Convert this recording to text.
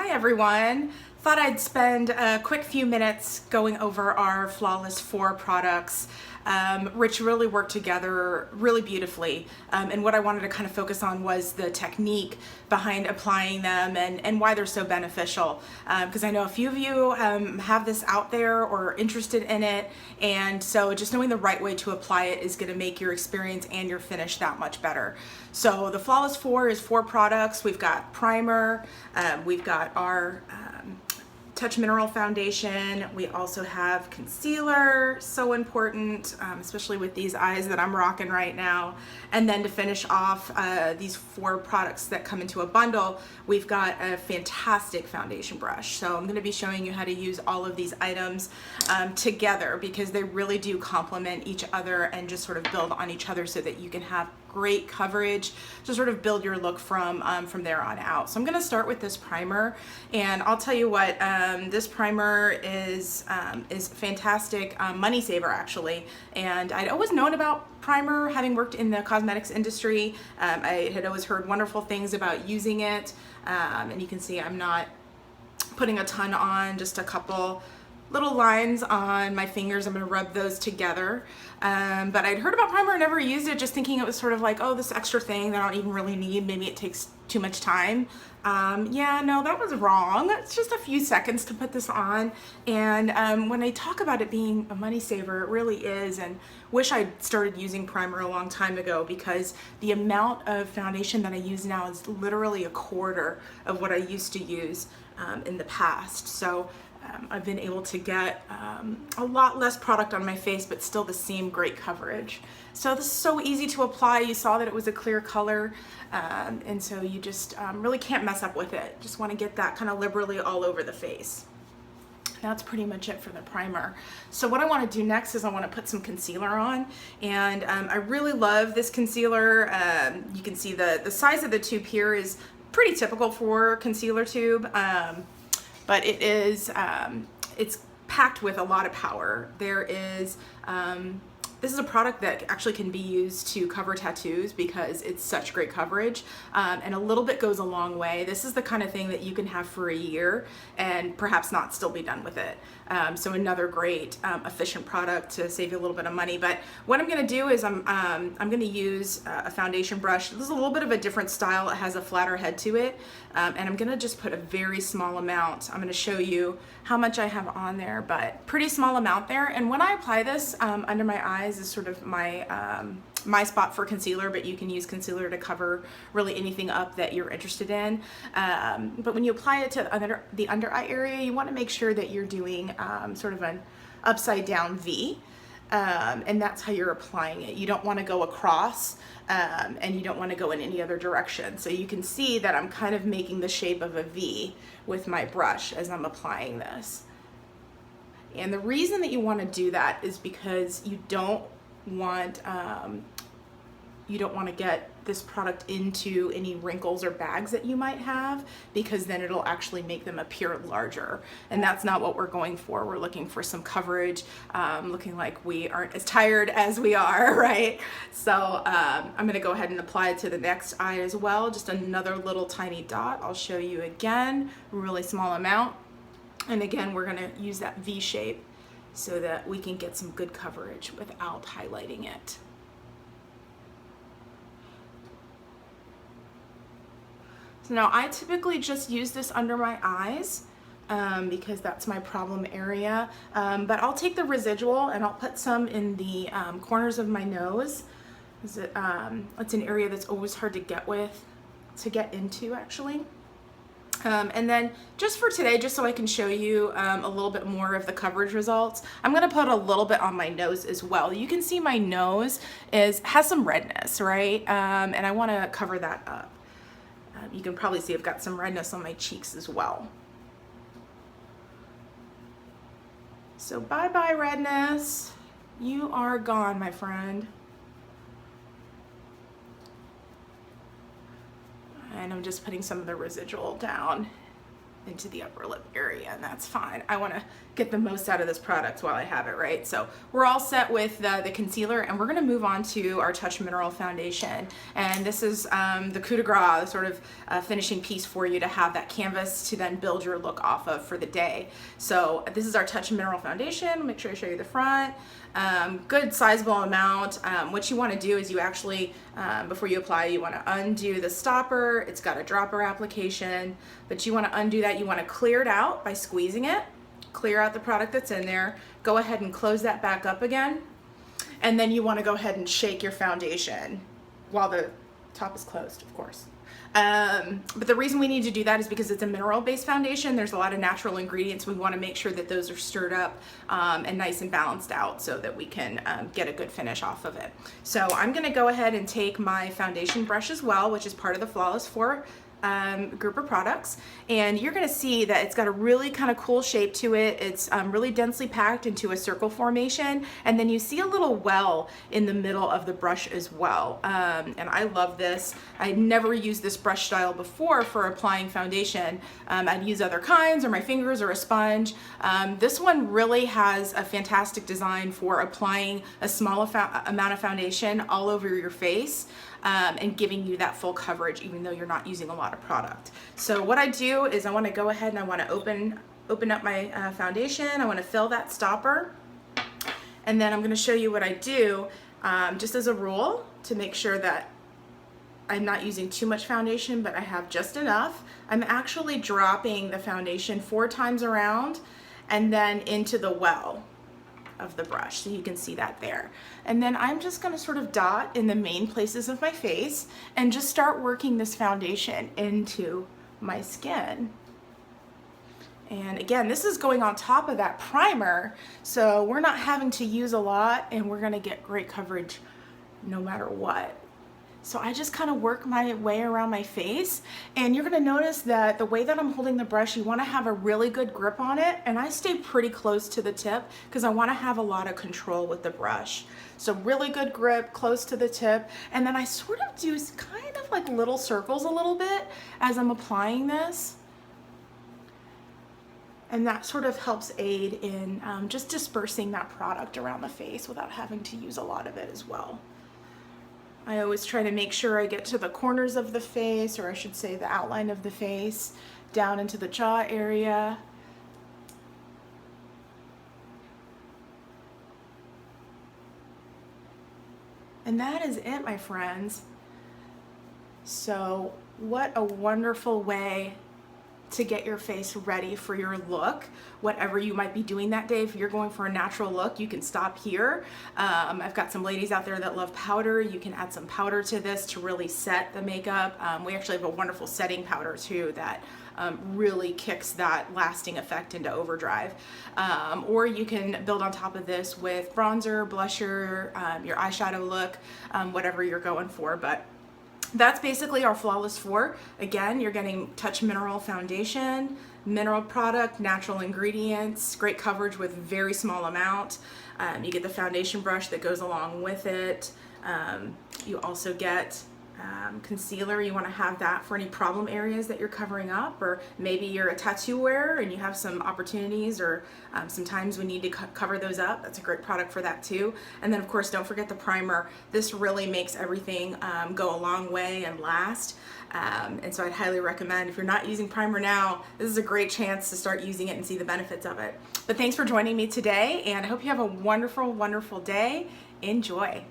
Hi everyone. Thought I'd spend a quick few minutes going over our Flawless 4 products, which really work together really beautifully. And what I wanted to kind of focus on was the technique behind applying them and why they're so beneficial. Because I know a few of you have this out there or are interested in it, and so just knowing the right way to apply it is going to make your experience and your finish that much better. So the Flawless 4 is 4 products. We've got primer, we've got our Touch Mineral Foundation. We also have concealer, so important, especially with these eyes that I'm rocking right now. And then to finish off these 4 products that come into a bundle, we've got a fantastic foundation brush. So I'm going to be showing you how to use all of these items together because they really do complement each other and just sort of build on each other so that you can have great coverage to sort of build your look from there on out. So I'm going to start with this primer, and I'll tell you what, this primer is fantastic, money saver actually. And I'd always known about primer, having worked in the cosmetics industry. I had always heard wonderful things about using it, and you can see I'm not putting a ton on, just a couple little lines on my fingers. I'm going to rub those together. But I'd heard about primer and never used it, just thinking it was sort of like, oh, this extra thing that I don't even really need. Maybe it takes too much time. Yeah, no, that was wrong. It's just a few seconds to put this on. And when I talk about it being a money saver, it really is. And wish I'd started using primer a long time ago, because the amount of foundation that I use now is literally a quarter of what I used to use in the past. So I've been able to get a lot less product on my face, but still the same great coverage. So this is so easy to apply. You saw that it was a clear color, and so you just really can't mess up with it. Just want to get that kind of liberally all over the face. That's pretty much it for the primer. So what I want to do next is I want to put some concealer on, and I really love this concealer. You can see the size of the tube here is pretty typical for concealer tube. But it is, it's packed with a lot of power. There is, this is a product that actually can be used to cover tattoos because it's such great coverage, and a little bit goes a long way. This is the kind of thing that you can have for a year and perhaps not still be done with it. So another great, efficient product to save you a little bit of money. But what I'm going to do is I'm going to use a foundation brush. This is a little bit of a different style. It has a flatter head to it, and I'm going to just put a very small amount. I'm going to show you how much I have on there, but pretty small amount there. And when I apply this under my eyes is sort of my spot for concealer, but you can use concealer to cover really anything up that you're interested in. But when you apply it to the under eye area, you want to make sure that you're doing sort of an upside down V, and that's how you're applying it. You don't want to go across, and you don't want to go in any other direction. So you can see that I'm kind of making the shape of a V with my brush as I'm applying this. And the reason that you want to do that is because you don't want to get this product into any wrinkles or bags that you might have, because then it'll actually make them appear larger, and that's not what we're going for. We're looking for some coverage, looking like we aren't as tired as we are, right? So I'm going to go ahead and apply it to the next eye as well, just another little tiny dot. I'll show you again, really small amount, and again we're going to use that V shape so that we can get some good coverage without highlighting it. So now I typically just use this under my eyes because that's my problem area, but I'll take the residual and I'll put some in the corners of my nose. It's an area that's always hard to get into actually. And then just for today, just so I can show you a little bit more of the coverage results, I'm going to put a little bit on my nose as well. You can see my nose has some redness, right? And I want to cover that up. You can probably see I've got some redness on my cheeks as well. So bye-bye redness. You are gone, my friend. And I'm just putting some of the residual down into the upper lip area, and that's fine. I want to get the most out of this product while I have it, right? So we're all set with the concealer, and we're going to move on to our Touch Mineral foundation. And this is the coup de grace, the sort of finishing piece for you to have that canvas to then build your look off of for the day. So this is our Touch Mineral foundation. Make sure I show you the front. Good sizable amount. What you want to do is you actually, before you apply, you want to undo the stopper. It's got a dropper application, but you want to undo that. You want to clear it out by squeezing it, clear out the product that's in there, go ahead and close that back up again, and then you want to go ahead and shake your foundation while the top is closed, of course. But the reason we need to do that is because it's a mineral-based foundation. There's a lot of natural ingredients. We want to make sure that those are stirred up and nice and balanced out so that we can get a good finish off of it. So I'm going to go ahead and take my foundation brush as well, which is part of the Flawless 4 group of products, and you're going to see that it's got a really kind of cool shape to it. It's really densely packed into a circle formation, and then you see a little well in the middle of the brush as well. And I love this. I never used this brush style before for applying foundation. I'd use other kinds or my fingers or a sponge. This one really has a fantastic design for applying a small amount of foundation all over your face. And giving you that full coverage even though you're not using a lot of product. So what I do is I want to go ahead and I want to open up my foundation. I want to fill that stopper, and then I'm going to show you what I do just as a rule to make sure that I'm not using too much foundation, but I have just enough. I'm actually dropping the foundation 4 times around and then into the well of the brush, so you can see that there. And then I'm just going to sort of dot in the main places of my face and just start working this foundation into my skin. And again, this is going on top of that primer, so we're not having to use a lot, and we're going to get great coverage no matter what. So I just kind of work my way around my face, and you're going to notice that the way that I'm holding the brush, you want to have a really good grip on it, and I stay pretty close to the tip because I want to have a lot of control with the brush. So really good grip, close to the tip, and then I sort of do kind of like little circles a little bit as I'm applying this. And that sort of helps aid in just dispersing that product around the face without having to use a lot of it as well. I always try to make sure I get to the corners of the face, or I should say the outline of the face, down into the jaw area. And that is it, my friends. So what a wonderful way to get your face ready for your look, whatever you might be doing that day. If you're going for a natural look, you can stop here. I've got some ladies out there that love powder. You can add some powder to this to really set the makeup. We actually have a wonderful setting powder too that really kicks that lasting effect into overdrive. Or you can build on top of this with bronzer, blusher, your eyeshadow look, whatever you're going for. But that's basically our Flawless 4. Again, you're getting Touch Mineral foundation, mineral product, natural ingredients, great coverage with very small amount. You get the foundation brush that goes along with it. You also get concealer. You want to have that for any problem areas that you're covering up, or maybe you're a tattoo wearer and you have some opportunities or some times we need to cover those up. That's a great product for that too. And then of course, don't forget the primer. This really makes everything go a long way and last. And so I'd highly recommend, if you're not using primer now, this is a great chance to start using it and see the benefits of it. But thanks for joining me today, and I hope you have a wonderful, wonderful day. Enjoy.